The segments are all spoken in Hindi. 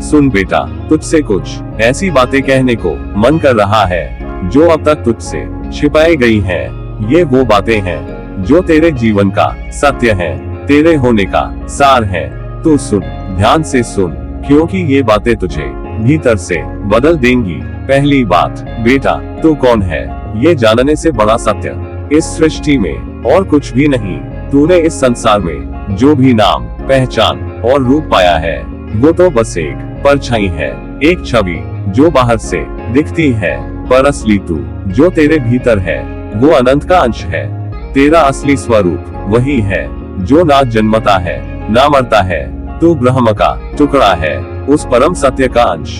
सुन बेटा, तुझसे कुछ ऐसी बातें कहने को मन कर रहा है जो अब तक तुझसे छिपाई गई हैं। ये वो बातें हैं जो तेरे जीवन का सत्य है, तेरे होने का सार है। तू सुन, ध्यान से सुन, क्योंकि ये बातें तुझे भीतर से बदल देंगी। पहली बात, बेटा तू कौन है ये जानने से बड़ा सत्य इस सृष्टि में और कुछ भी नहीं। तूने इस संसार में जो भी नाम, पहचान और रूप पाया है वो तो बस एक परछाई है, एक छवि जो बाहर से दिखती है, पर असली तू जो तेरे भीतर है वो अनंत का अंश है। तेरा असली स्वरूप वही है जो ना जन्मता है ना मरता है। तू ब्रह्म का टुकड़ा है, उस परम सत्य का अंश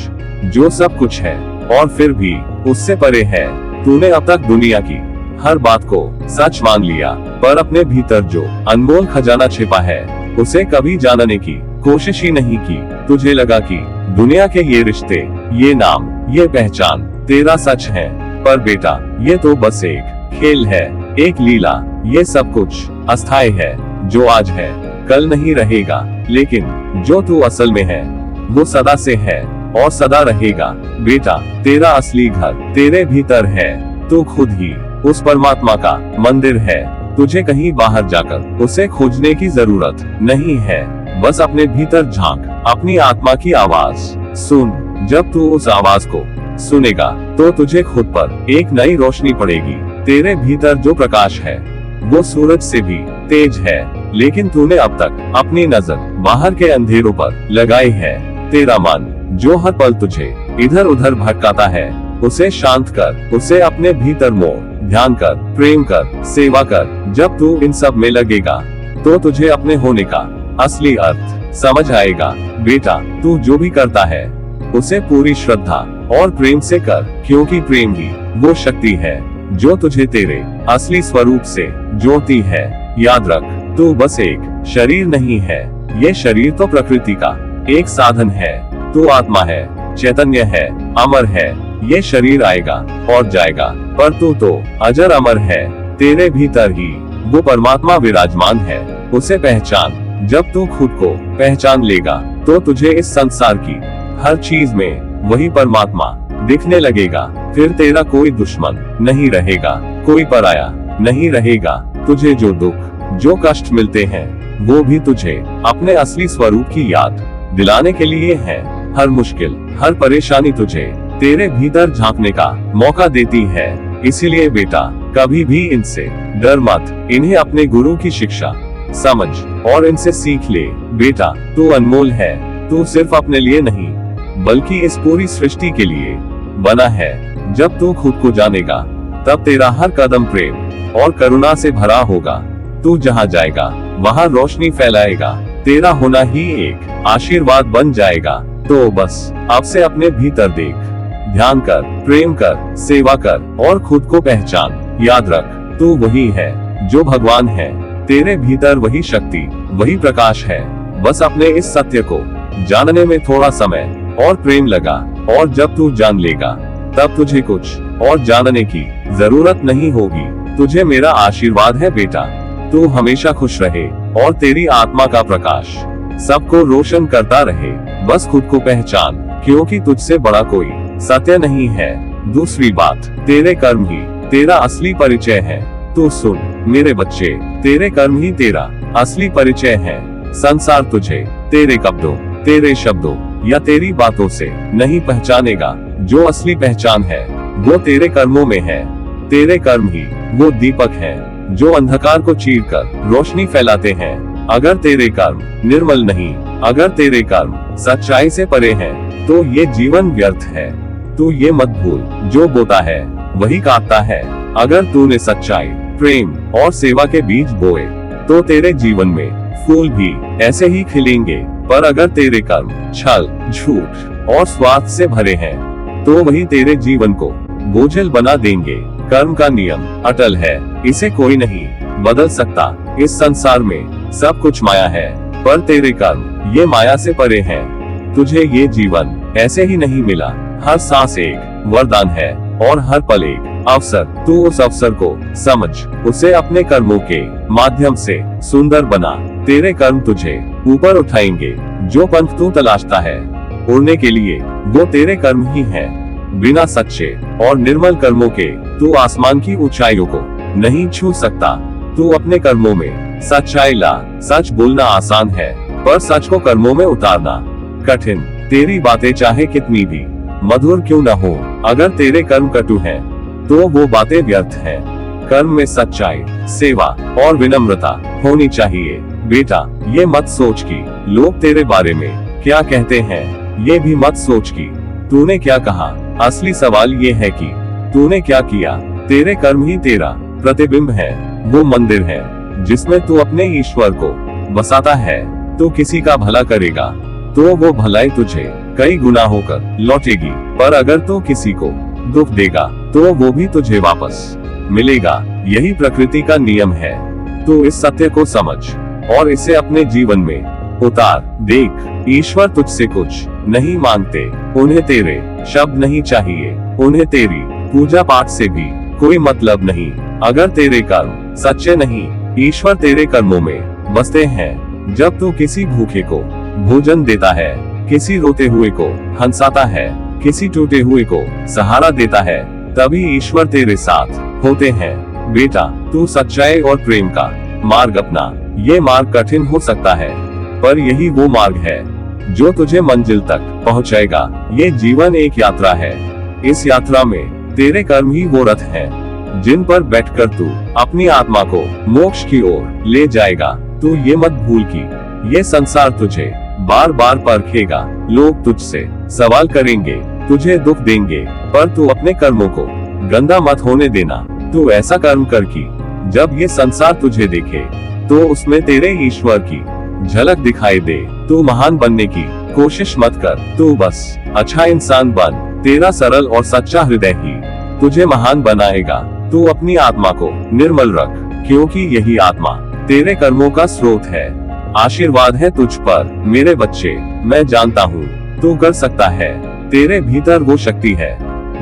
जो सब कुछ है और फिर भी उससे परे है। तूने अब तक दुनिया की हर बात को सच मान लिया, पर अपने भीतर जो अनमोल खजाना छिपा है उसे कभी जानने की कोशिश ही नहीं की। तुझे लगा कि दुनिया के ये रिश्ते, ये नाम, ये पहचान तेरा सच है, पर बेटा ये तो बस एक खेल है, एक लीला। ये सब कुछ अस्थायी है, जो आज है कल नहीं रहेगा, लेकिन जो तू असल में है वो सदा से है और सदा रहेगा। बेटा तेरा असली घर तेरे भीतर है, तू खुद ही उस परमात्मा का मंदिर है। तुझे कहीं बाहर जाकर उसे खोजने की जरूरत नहीं है, बस अपने भीतर झांक, अपनी आत्मा की आवाज सुन। जब तू उस आवाज को सुनेगा तो तुझे खुद पर एक नई रोशनी पड़ेगी। तेरे भीतर जो प्रकाश है वो सूरज से भी तेज है, लेकिन तूने अब तक अपनी नजर बाहर के अंधेरों पर लगाई है। तेरा मन जो हर पल तुझे इधर उधर भटकाता है उसे शांत कर, उसे अपने भीतर मोड़, ध्यान कर, प्रेम कर, सेवा कर। जब तू इन सब में लगेगा तो तुझे अपने होने का असली अर्थ समझ आएगा। बेटा तू जो भी करता है उसे पूरी श्रद्धा और प्रेम से कर, क्योंकि प्रेम ही वो शक्ति है जो तुझे तेरे असली स्वरूप से जोड़ती है। याद रख, तू बस एक शरीर नहीं है, ये शरीर तो प्रकृति का एक साधन है। तू आत्मा है, चैतन्य है, अमर है। ये शरीर आएगा और जाएगा, पर तू तो अजर अमर है। तेरे भीतर ही वो परमात्मा विराजमान है, उसे पहचान। जब तू खुद को पहचान लेगा तो तुझे इस संसार की हर चीज में वही परमात्मा दिखने लगेगा। फिर तेरा कोई दुश्मन नहीं रहेगा, कोई पराया नहीं रहेगा। तुझे जो दुख, जो कष्ट मिलते हैं वो भी तुझे अपने असली स्वरूप की याद दिलाने के लिए है। हर मुश्किल, हर परेशानी तुझे तेरे भीतर झांकने का मौका देती है। इसीलिए बेटा कभी भी इनसे डर मत, इन्हें अपने गुरु की शिक्षा समझ और इनसे सीख ले। बेटा तू अनमोल है, तू सिर्फ अपने लिए नहीं बल्कि इस पूरी सृष्टि के लिए बना है। जब तू खुद को जानेगा तब तेरा हर कदम प्रेम और करुणा से भरा होगा। तू जहाँ जाएगा वहाँ रोशनी फैलाएगा, तेरा होना ही एक आशीर्वाद बन जाएगा। तो बस अब से अपने भीतर देख, ध्यान कर, प्रेम कर, सेवा कर और खुद को पहचान। याद रख, तू वही है जो भगवान है। तेरे भीतर वही शक्ति, वही प्रकाश है। बस अपने इस सत्य को जानने में थोड़ा समय और प्रेम लगा, और जब तू जान लेगा तब तुझे कुछ और जानने की जरूरत नहीं होगी। तुझे मेरा आशीर्वाद है बेटा, तू हमेशा खुश रहे और तेरी आत्मा का प्रकाश सबको रोशन करता रहे। बस खुद को पहचान, क्योंकि तुझसे बड़ा कोई सत्य नहीं है। दूसरी बात, तेरे कर्म ही तेरा असली परिचय है। तू सुन मेरे बच्चे, तेरे कर्म ही तेरा असली परिचय है। संसार तुझे तेरे कपड़ों, तेरे शब्दों या तेरी बातों से नहीं पहचानेगा। जो असली पहचान है वो तेरे कर्मों में है। तेरे कर्म ही वो दीपक हैं जो अंधकार को चीरकर रोशनी फैलाते हैं। अगर तेरे कर्म निर्मल नहीं, अगर तेरे कर्म सच्चाई से परे हैं, तो ये जीवन व्यर्थ है। तू ये मत भूल, जो बोता है वही काटता है। अगर तूने सच्चाई, प्रेम और सेवा के बीज बोए तो तेरे जीवन में फूल भी ऐसे ही खिलेंगे। पर अगर तेरे कर्म छल, झूठ और स्वार्थ से भरे हैं तो वही तेरे जीवन को बोझिल बना देंगे। कर्म का नियम अटल है, इसे कोई नहीं बदल सकता। इस संसार में सब कुछ माया है, पर तेरे कर्म ये माया से परे हैं। तुझे ये जीवन ऐसे ही नहीं मिला। हर सांस एक वरदान है और हर पल एक अवसर। तू उस अवसर को समझ, उसे अपने कर्मों के माध्यम से सुंदर बना। तेरे कर्म तुझे ऊपर उठाएंगे। जो पंथ तू तलाशता है उड़ने के लिए वो तेरे कर्म ही हैं। बिना सच्चे और निर्मल कर्मों के तू आसमान की ऊंचाइयों को नहीं छू सकता। तू अपने कर्मों में सच्चाई ला। सच बोलना आसान है, पर सच को कर्मों में उतारना कठिन। तेरी बातें चाहे कितनी भी मधुर क्यों न हो, अगर तेरे कर्म कटु हैं, तो वो बातें व्यर्थ हैं। कर्म में सच्चाई, सेवा और विनम्रता होनी चाहिए। बेटा, ये मत सोच कि लोग तेरे बारे में क्या कहते हैं, ये भी मत सोच कि तूने क्या कहा। असली सवाल ये है कि तूने क्या किया। तेरे कर्म ही तेरा प्रतिबिंब है। वो मंदिर है जिसमें तू अपने ईश्वर को बसाता है। तू किसी का भला करेगा तो वो भलाई तुझे कई गुना होकर लौटेगी, पर अगर तू किसी को दुख देगा तो वो भी तुझे वापस मिलेगा। यही प्रकृति का नियम है। तू इस सत्य को समझ और इसे अपने जीवन में उतार। देख, ईश्वर तुझसे कुछ नहीं मांगते। उन्हें तेरे शब्द नहीं चाहिए, उन्हें तेरी पूजा पाठ से भी कोई मतलब नहीं। अगर तेरे कर्म सच्चे नहीं, ईश्वर तेरे कर्मों में बसते हैं। जब तू किसी भूखे को भोजन देता है, किसी रोते हुए को हंसाता है, किसी टूटे हुए को सहारा देता है, तभी ईश्वर तेरे साथ होते हैं। बेटा, तू सच्चाई और प्रेम का मार्ग अपना। ये मार्ग कठिन हो सकता है, पर यही वो मार्ग है जो तुझे मंजिल तक पहुंचाएगा। ये जीवन एक यात्रा है। इस यात्रा में तेरे कर्म ही वो रथ हैं जिन पर बैठकर तू अपनी आत्मा को मोक्ष की ओर ले जाएगा। तू ये मत भूल कि ये संसार तुझे बार बार परखेगा। लोग तुझसे सवाल करेंगे, तुझे दुख देंगे, पर तू अपने कर्मों को गंदा मत होने देना। तू ऐसा कर्म कर कि जब ये संसार तुझे देखे तो उसमें तेरे ईश्वर की झलक दिखाई दे। तू महान बनने की कोशिश मत कर, तू बस अच्छा इंसान बन। तेरा सरल और सच्चा हृदय ही तुझे महान बनाएगा। तू अपनी आत्मा को निर्मल रख, क्योंकि यही आत्मा तेरे कर्मों का स्रोत है। आशीर्वाद है तुझ पर मेरे बच्चे। मैं जानता हूँ तू कर सकता है। तेरे भीतर वो शक्ति है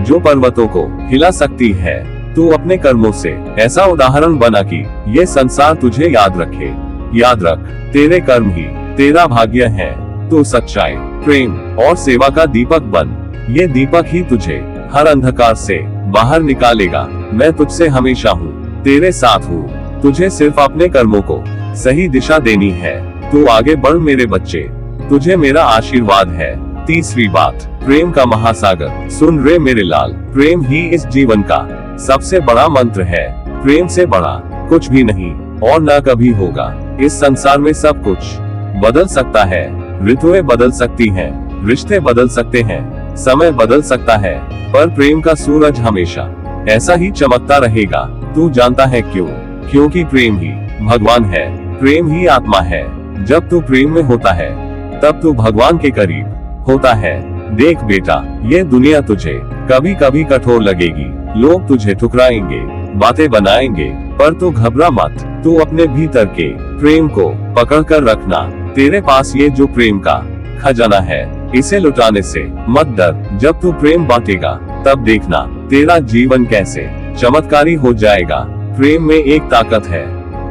जो पर्वतों को हिला सकती है। तू अपने कर्मों से ऐसा उदाहरण बना कि ये संसार तुझे याद रखे। याद रख, तेरे कर्म ही तेरा भाग्य है। तू सच्चाई, प्रेम और सेवा का दीपक बन। ये दीपक ही तुझे हर अंधकार से बाहर निकालेगा। मैं तुझसे हमेशा हूँ, तेरे साथ हूँ। तुझे सिर्फ अपने कर्मों को सही दिशा देनी है। तू आगे बढ़ मेरे बच्चे, तुझे मेरा आशीर्वाद है। तीसरी बात, प्रेम का महासागर। सुन रे मेरे लाल, प्रेम ही इस जीवन का सबसे बड़ा मंत्र है। प्रेम से बड़ा कुछ भी नहीं और न कभी होगा। इस संसार में सब कुछ बदल सकता है। ऋतुएं बदल सकती हैं, रिश्ते बदल सकते हैं, समय बदल सकता है, पर प्रेम का सूरज हमेशा ऐसा ही चमकता रहेगा। तू जानता है क्यों? क्योंकि प्रेम ही भगवान है। प्रेम ही आत्मा है। जब तू प्रेम में होता है तब तू भगवान के करीब होता है। देख बेटा, ये दुनिया तुझे कभी कभी कठोर लगेगी। लोग तुझे ठुकराएंगे, बातें बनाएंगे, पर तू घबरा मत। तू अपने भीतर के प्रेम को पकड़ कर रखना। तेरे पास ये जो प्रेम का खजाना है, इसे लुटाने से मत डर। जब तू प्रेम बांटेगा तब देखना तेरा जीवन कैसे चमत्कारी हो जाएगा। प्रेम में एक ताकत है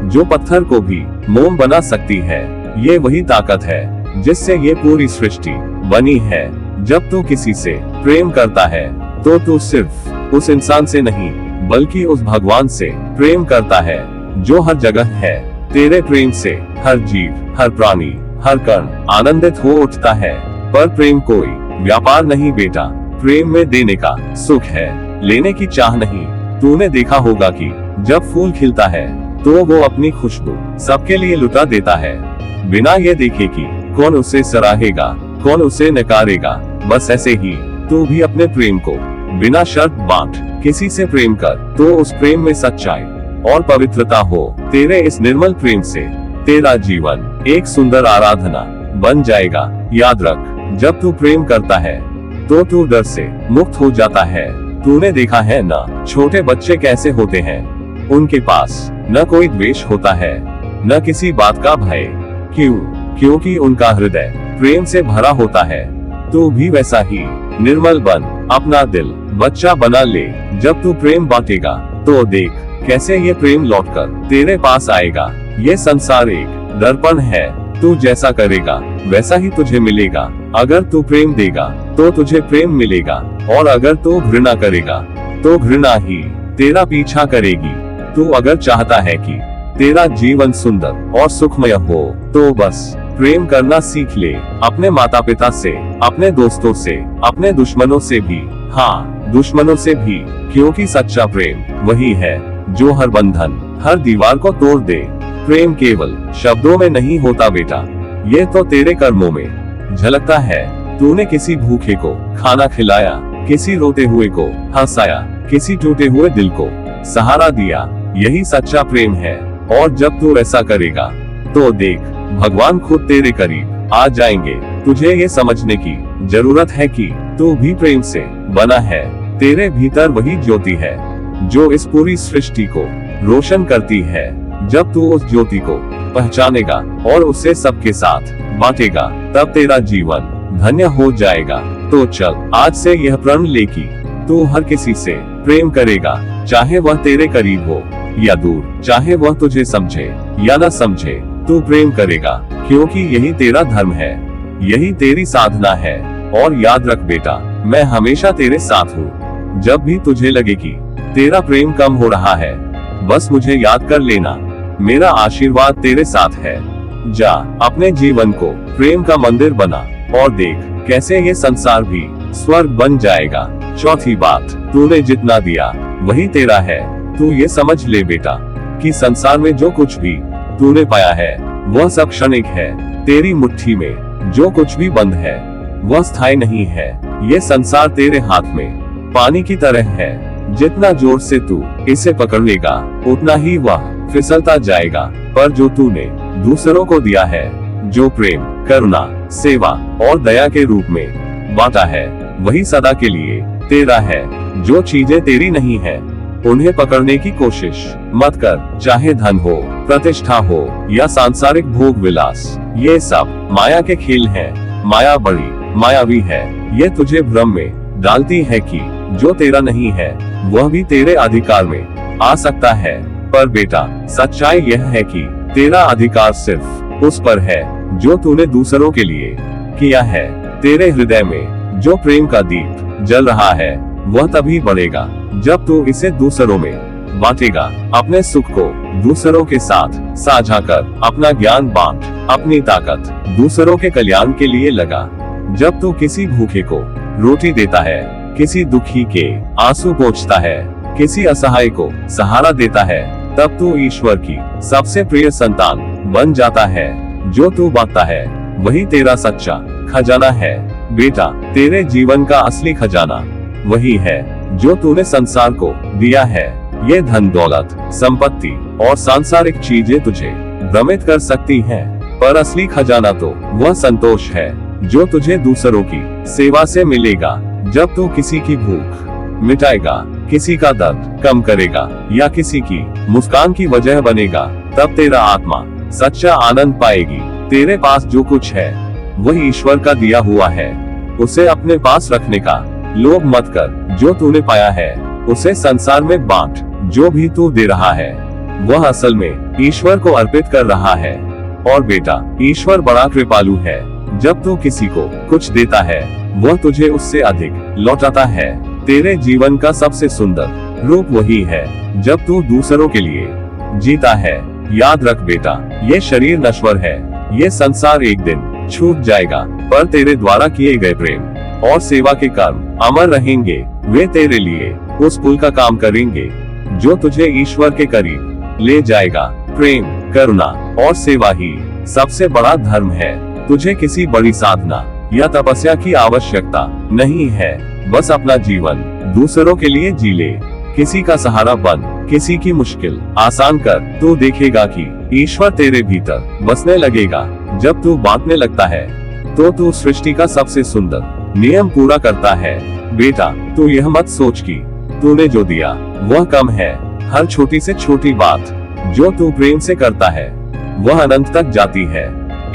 जो पत्थर को भी मोम बना सकती है। ये वही ताकत है जिससे ये पूरी सृष्टि बनी है। जब तू किसी से प्रेम करता है तो तू सिर्फ उस इंसान से नहीं, बल्कि उस भगवान से प्रेम करता है जो हर जगह है। तेरे प्रेम से हर जीव, हर प्राणी, हर कण आनंदित हो उठता है। पर प्रेम कोई व्यापार नहीं बेटा। प्रेम में देने का सुख है, लेने की चाह नहीं। तूने देखा होगा कि जब फूल खिलता है तो वो अपनी खुशबू सबके लिए लुटा देता है, बिना ये देखे कि कौन उसे सराहेगा, कौन उसे नकारेगा। बस ऐसे ही तू भी अपने प्रेम को बिना शर्त बांट। किसी से प्रेम कर तो उस प्रेम में सच्चाई और पवित्रता हो। तेरे इस निर्मल प्रेम से तेरा जीवन एक सुंदर आराधना बन जाएगा। याद रख, जब तू प्रेम करता है तो तू डर से मुक्त हो जाता है। तूने देखा है ना, छोटे बच्चे कैसे होते हैं। उनके पास न कोई द्वेष होता है, न किसी बात का भय। क्यों? क्योंकि उनका हृदय प्रेम से भरा होता है। तू भी वैसा ही निर्मल बन, अपना दिल बच्चा बना ले। जब तू प्रेम बांटेगा तो देख कैसे ये प्रेम लौटकर तेरे पास आएगा। ये संसार एक दर्पण है। तू जैसा करेगा वैसा ही तुझे मिलेगा। अगर तू प्रेम देगा तो तुझे प्रेम मिलेगा, और अगर तू घृणा करेगा तो घृणा ही तेरा पीछा करेगी। तू अगर चाहता है कि तेरा जीवन सुंदर और सुखमय हो तो बस प्रेम करना सीख ले, अपने माता पिता से, अपने दोस्तों से, अपने दुश्मनों से भी, हाँ दुश्मनों से भी, क्योंकि सच्चा प्रेम वही है जो हर बंधन, हर दीवार को तोड़ दे। प्रेम केवल शब्दों में नहीं होता बेटा, ये तो तेरे कर्मों में झलकता है। तूने किसी भूखे को खाना खिलाया, किसी रोते हुए को हंसाया, किसी टूटे हुए दिल को सहारा दिया, यही सच्चा प्रेम है। और जब तू ऐसा करेगा तो देख, भगवान खुद तेरे करीब आ जाएंगे। तुझे ये समझने की जरूरत है कि तू भी प्रेम से बना है। तेरे भीतर वही ज्योति है जो इस पूरी सृष्टि को रोशन करती है। जब तू उस ज्योति को पहचानेगा और उसे सबके साथ बांटेगा, तब तेरा जीवन धन्य हो जाएगा। तो चल आज से यह प्रण ले कि तू हर किसी से प्रेम करेगा, चाहे वह तेरे करीब हो या दूर, चाहे वह तुझे समझे या न समझे, तू प्रेम करेगा, क्योंकि यही तेरा धर्म है, यही तेरी साधना है। और याद रख बेटा, मैं हमेशा तेरे साथ हूँ। जब भी तुझे लगे कि तेरा प्रेम कम हो रहा है, बस मुझे याद कर लेना, मेरा आशीर्वाद तेरे साथ है। जा अपने जीवन को प्रेम का मंदिर बना और देख कैसे ये संसार भी स्वर्ग बन जाएगा। चौथी बात, तूने जितना दिया वही तेरा है। तू ये समझ ले बेटा कि संसार में जो कुछ भी तूने पाया है वह सब क्षणिक है। तेरी मुट्ठी में जो कुछ भी बंद है वह स्थायी नहीं है। ये संसार तेरे हाथ में पानी की तरह है, जितना जोर से तू इसे पकड़ लेगा उतना ही वह फिसलता जाएगा। पर जो तूने दूसरों को दिया है, जो प्रेम, करुणा, सेवा और दया के रूप में बांटा है, वही सदा के लिए तेरा है। जो चीजें तेरी नहीं है उन्हें पकड़ने की कोशिश मत कर, चाहे धन हो, प्रतिष्ठा हो या सांसारिक भोग विलास, ये सब माया के खेल हैं। माया बड़ी मायावी है, ये तुझे भ्रम में डालती है कि जो तेरा नहीं है वह भी तेरे अधिकार में आ सकता है। पर बेटा, सच्चाई यह है कि तेरा अधिकार सिर्फ उस पर है जो तूने दूसरों के लिए किया है। तेरे हृदय में जो प्रेम का दीप जल रहा है वह तभी बढ़ेगा जब तू इसे दूसरों में बांटेगा। अपने सुख को दूसरों के साथ साझा कर, अपना ज्ञान बांट, अपनी ताकत दूसरों के कल्याण के लिए लगा। जब तू किसी भूखे को रोटी देता है, किसी दुखी के आंसू पोंछता है, किसी असहाय को सहारा देता है, तब तू ईश्वर की सबसे प्रिय संतान बन जाता है। जो तू बांटता है वही तेरा सच्चा खजाना है। बेटा, तेरे जीवन का असली खजाना वही है जो तूने संसार को दिया है। ये धन दौलत, संपत्ति और सांसारिक चीजें तुझे भ्रमित कर सकती हैं, पर असली खजाना तो वह संतोष है जो तुझे दूसरों की सेवा से मिलेगा। जब तू किसी की भूख मिटाएगा, किसी का दर्द कम करेगा या किसी की मुस्कान की वजह बनेगा, तब तेरा आत्मा सच्चा आनंद पाएगी। तेरे पास जो कुछ है वही ईश्वर का दिया हुआ है, उसे अपने पास रखने का लोभ मत कर। जो तूने पाया है उसे संसार में बांट। जो भी तू दे रहा है वह असल में ईश्वर को अर्पित कर रहा है। और बेटा, ईश्वर बड़ा कृपालु है। जब तू किसी को कुछ देता है वह तुझे उससे अधिक लौटाता है। तेरे जीवन का सबसे सुंदर रूप वही है जब तू दूसरों के लिए जीता है। याद रख बेटा, ये शरीर नश्वर है, ये संसार एक दिन छूट जाएगा, पर तेरे द्वारा किए गए प्रेम और सेवा के कर्म अमर रहेंगे। वे तेरे लिए उस पुल का काम करेंगे जो तुझे ईश्वर के करीब ले जाएगा। प्रेम, करुणा और सेवा ही सबसे बड़ा धर्म है। तुझे किसी बड़ी साधना या तपस्या की आवश्यकता नहीं है, बस अपना जीवन दूसरों के लिए जी ले। किसी का सहारा बन, किसी की मुश्किल आसान कर। तू देखेगा कि ईश्वर तेरे भीतर बसने लगेगा। जब तू बांटने लगता है तो तू सृष्टि का सबसे सुंदर नियम पूरा करता है। बेटा, तू यह मत सोच कि तूने जो दिया वह कम है। हर छोटी से छोटी बात जो तू प्रेम से करता है वह अनंत तक जाती है।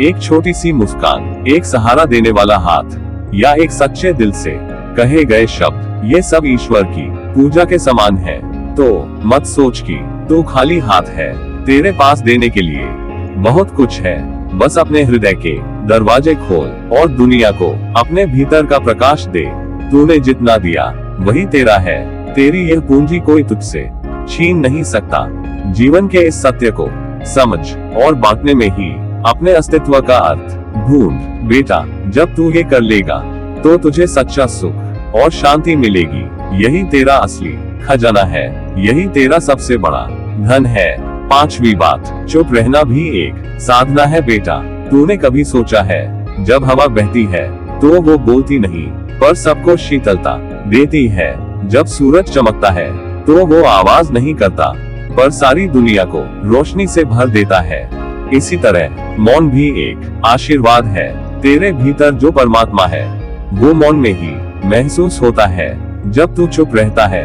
एक छोटी सी मुस्कान, एक सहारा देने वाला हाथ या एक सच्चे दिल से कहे गए शब्द, ये सब ईश्वर की पूजा के समान है। तो मत सोच कि तू खाली हाथ है। तेरे पास देने के लिए बहुत कुछ है। बस अपने हृदय के दरवाजे खोल और दुनिया को अपने भीतर का प्रकाश दे। तूने जितना दिया वही तेरा है, तेरी यह पूंजी कोई तुझसे छीन नहीं सकता। जीवन के इस सत्य को समझ और बांटने में ही अपने अस्तित्व का अर्थ ढूंढ। बेटा, जब तू ये कर लेगा तो तुझे सच्चा सुख और शांति मिलेगी। यही तेरा असली खजाना है, यही तेरा सबसे बड़ा धन है। 5वीं बात, चुप रहना भी एक साधना है बेटा। तूने कभी सोचा है जब हवा बहती है तो वो बोलती नहीं पर सबको शीतलता देती है। जब सूरज चमकता है तो वो आवाज नहीं करता पर सारी दुनिया को रोशनी से भर देता है। इसी तरह मौन भी एक आशीर्वाद है। तेरे भीतर जो परमात्मा है वो मौन में ही महसूस होता है। जब तू चुप रहता है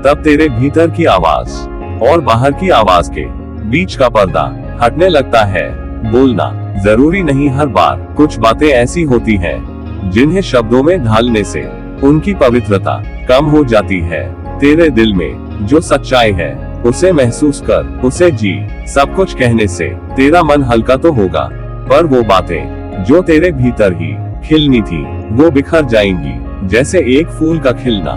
तब तेरे भीतर की आवाज और बाहर की आवाज के बीच का पर्दा हटने लगता है। बोलना जरूरी नहीं, हर बार कुछ बातें ऐसी होती हैं जिन्हें शब्दों में ढालने से उनकी पवित्रता कम हो जाती है। तेरे दिल में जो सच्चाई है उसे महसूस कर, उसे जी। सब कुछ कहने से तेरा मन हल्का तो होगा पर वो बातें जो तेरे भीतर ही खिलनी थी वो बिखर जाएंगी। जैसे एक फूल का खिलना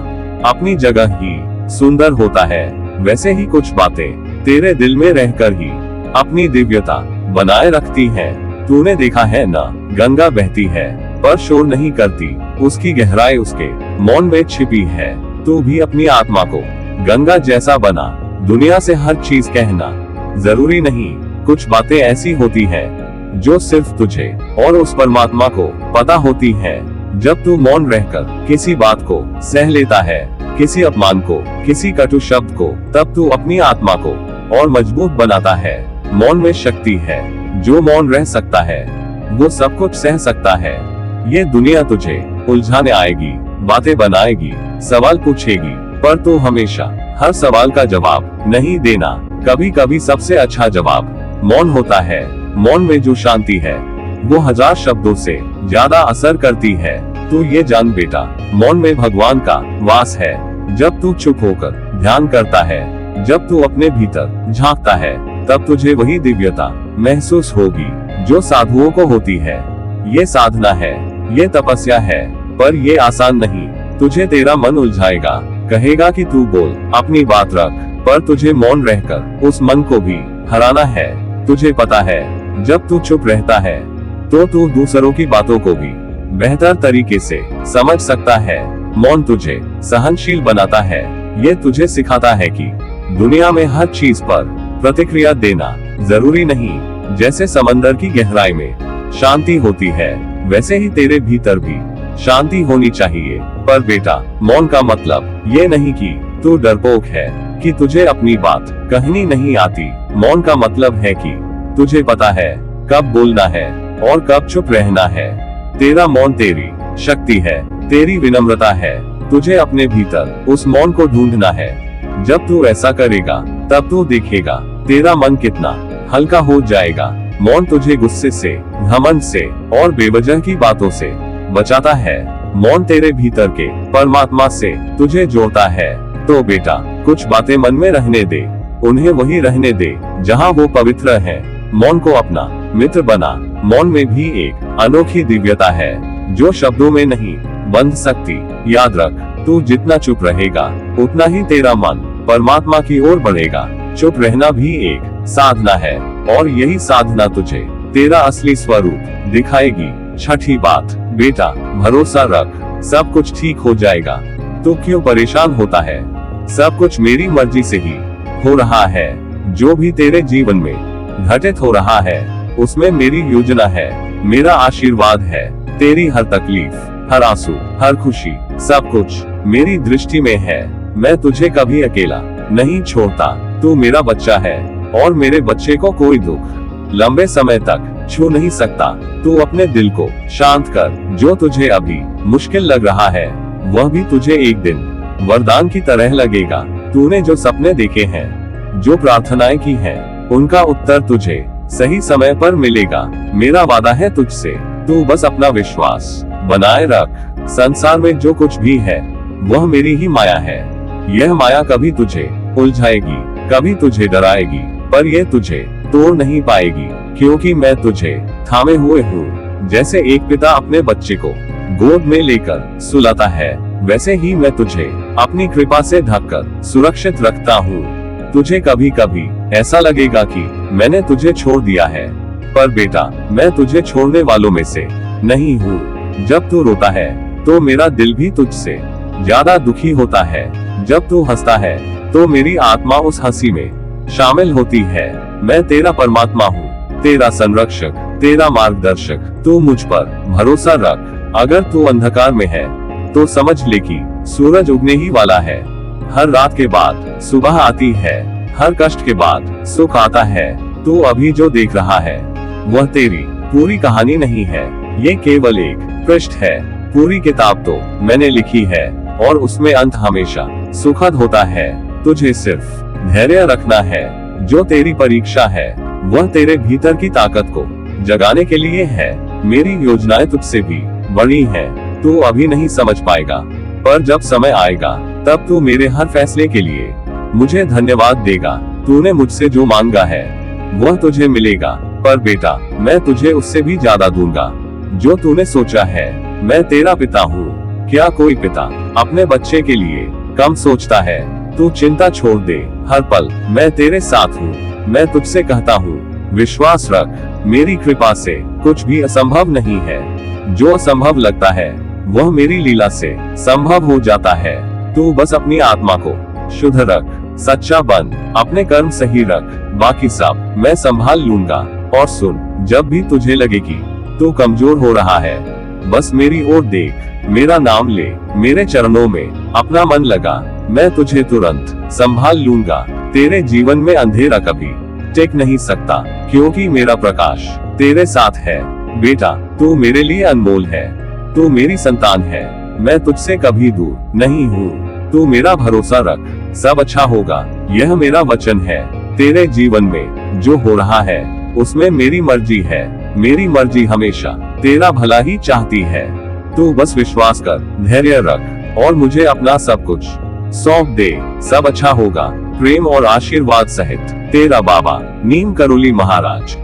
अपनी जगह ही सुंदर होता है, वैसे ही कुछ बातें तेरे दिल में रहकर ही अपनी दिव्यता बनाए रखती हैं। तूने देखा है ना, गंगा बहती है पर शोर नहीं करती, उसकी गहराई उसके मौन में छिपी है। तू भी अपनी आत्मा को गंगा जैसा बना। दुनिया से हर चीज कहना जरूरी नहीं, कुछ बातें ऐसी होती हैं जो सिर्फ तुझे और उस परमात्मा को पता होती हैं। जब तू मौन रहकर किसी बात को सह लेता है, किसी अपमान को, किसी कटु शब्द को, तब तू अपनी आत्मा को और मजबूत बनाता है। मौन में शक्ति है। जो मौन रह सकता है वो सब कुछ सह सकता है। ये दुनिया तुझे उलझाने आएगी, बातें बनाएगी, सवाल पूछेगी, पर तू हमेशा हर सवाल का जवाब नहीं देना। कभी कभी सबसे अच्छा जवाब मौन होता है। मौन में जो शांति है वो 1000 शब्दों से ज्यादा असर करती है। तू ये जान बेटा, मौन में भगवान का वास है। जब तू चुप होकर ध्यान करता है, जब तू अपने भीतर झांकता है, तब तुझे वही दिव्यता महसूस होगी जो साधुओं को होती है। ये साधना है, ये तपस्या है, पर ये आसान नहीं। तुझे तेरा मन उलझाएगा, कहेगा कि तू बोल, अपनी बात रख, पर तुझे मौन रहकर उस मन को भी हराना है। तुझे पता है जब तू चुप रहता है तो तू दूसरों की बातों को भी बेहतर तरीके से समझ सकता है। मौन तुझे सहनशील बनाता है। ये तुझे सिखाता है कि दुनिया में हर चीज पर प्रतिक्रिया देना जरूरी नहीं। जैसे समंदर की गहराई में शांति होती है, वैसे ही तेरे भीतर भी शांति होनी चाहिए। पर बेटा, मौन का मतलब ये नहीं कि तू डरपोक है, कि तुझे अपनी बात कहनी नहीं आती। मौन का मतलब है कि तुझे पता है कब बोलना है और कब चुप रहना है। तेरा मौन तेरी शक्ति है, तेरी विनम्रता है। तुझे अपने भीतर उस मौन को ढूंढना है। जब तू ऐसा करेगा तब तू देखेगा तेरा मन कितना हल्का हो जाएगा। मौन तुझे गुस्से से, घमंड से और बेवजह की बातों से बचाता है। मौन तेरे भीतर के परमात्मा से तुझे जोड़ता है। तो बेटा, कुछ बातें मन में रहने दे, उन्हें वही रहने दे जहाँ वो पवित्र है। मौन को अपना मित्र बना। मौन में भी एक अनोखी दिव्यता है जो शब्दों में नहीं बंध सकती। याद रख, तू जितना चुप रहेगा उतना ही तेरा मन परमात्मा की ओर बढ़ेगा। चुप रहना भी एक साधना है और यही साधना तुझे तेरा असली स्वरूप दिखाएगी। 6ठी बात, बेटा भरोसा रख, सब कुछ ठीक हो जाएगा। तू क्यों परेशान होता है? सब कुछ मेरी मर्जी से ही हो रहा है। जो भी तेरे जीवन में घटित हो रहा है उसमें मेरी योजना है, मेरा आशीर्वाद है। तेरी हर तकलीफ, हर आंसू, हर खुशी, सब कुछ मेरी दृष्टि में है। मैं तुझे कभी अकेला नहीं छोड़ता। तू मेरा बच्चा है और मेरे बच्चे को कोई दुख लंबे समय तक छू नहीं सकता। तू अपने दिल को शांत कर। जो तुझे अभी मुश्किल लग रहा है वह भी तुझे एक दिन वरदान की तरह लगेगा। तूने जो सपने देखे हैं, जो प्रार्थनाएं की हैं, उनका उत्तर तुझे सही समय पर मिलेगा। मेरा वादा है तुझसे, तू बस अपना विश्वास बनाए रख। संसार में जो कुछ भी है वह मेरी ही माया है। यह माया कभी तुझे उलझाएगी, कभी तुझे डराएगी, पर यह तुझे तोड़ नहीं पाएगी, क्योंकि मैं तुझे थामे हुए हूँ। जैसे एक पिता अपने बच्चे को गोद में लेकर सुलाता है, वैसे ही मैं तुझे अपनी कृपा से ढककर सुरक्षित रखता हूँ। तुझे कभी कभी ऐसा लगेगा कि मैंने तुझे छोड़ दिया है, पर बेटा मैं तुझे छोड़ने वालों में से नहीं हूँ। जब तू रोता है तो मेरा दिल भी तुझसे ज्यादा दुखी होता है। जब तू हंसता है तो मेरी आत्मा उस हंसी में शामिल होती है। मैं तेरा परमात्मा हूँ, तेरा संरक्षक, तेरा मार्गदर्शक। तू मुझ पर भरोसा रख। अगर तू अंधकार में है तो समझ ले कि सूरज उगने ही वाला है। हर रात के बाद सुबह आती है, हर कष्ट के बाद सुख आता है। तू अभी जो देख रहा है वह तेरी पूरी कहानी नहीं है, ये केवल एक पृष्ठ है। पूरी किताब तो मैंने लिखी है और उसमें अंत हमेशा सुखद होता है। तुझे सिर्फ धैर्य रखना है। जो तेरी परीक्षा है वह तेरे भीतर की ताकत को जगाने के लिए है। मेरी योजनाएं तुझसे भी बड़ी हैं। तू अभी नहीं समझ पाएगा, पर जब समय आएगा तब तू मेरे हर फैसले के लिए मुझे धन्यवाद देगा। तूने मुझसे जो मांगा है वह तुझे मिलेगा, पर बेटा मैं तुझे उससे भी ज्यादा दूंगा जो तूने सोचा है। मैं तेरा पिता हूँ। क्या कोई पिता अपने बच्चे के लिए कम सोचता है? तू चिंता छोड़ दे, हर पल मैं तेरे साथ हूँ। मैं तुझसे कहता हूँ विश्वास रख, मेरी कृपा से कुछ भी असंभव नहीं है। जो असंभव लगता है वह मेरी लीला से संभव हो जाता है। तू बस अपनी आत्मा को शुद्ध रख, सच्चा बन, अपने कर्म सही रख, बाकी सब मैं संभाल लूंगा। और सुन, जब भी तुझे लगे कि तू कमजोर हो रहा है, बस मेरी ओर देख, मेरा नाम ले, मेरे चरणों में अपना मन लगा। मैं तुझे तुरंत संभाल लूंगा। तेरे जीवन में अंधेरा कभी टिक नहीं सकता, क्योंकि मेरा प्रकाश तेरे साथ है। बेटा तू मेरे लिए अनमोल है, तू मेरी संतान है। मैं तुझसे कभी दूर नहीं हूँ। तू मेरा भरोसा रख, सब अच्छा होगा, यह मेरा वचन है। तेरे जीवन में जो हो रहा है उसमें मेरी मर्जी है। मेरी मर्जी हमेशा तेरा भला ही चाहती है। तू बस विश्वास कर, धैर्य रख और मुझे अपना सब कुछ सौंप दे। सब अच्छा होगा। प्रेम और आशीर्वाद सहित तेरा बाबा नीम करोली महाराज।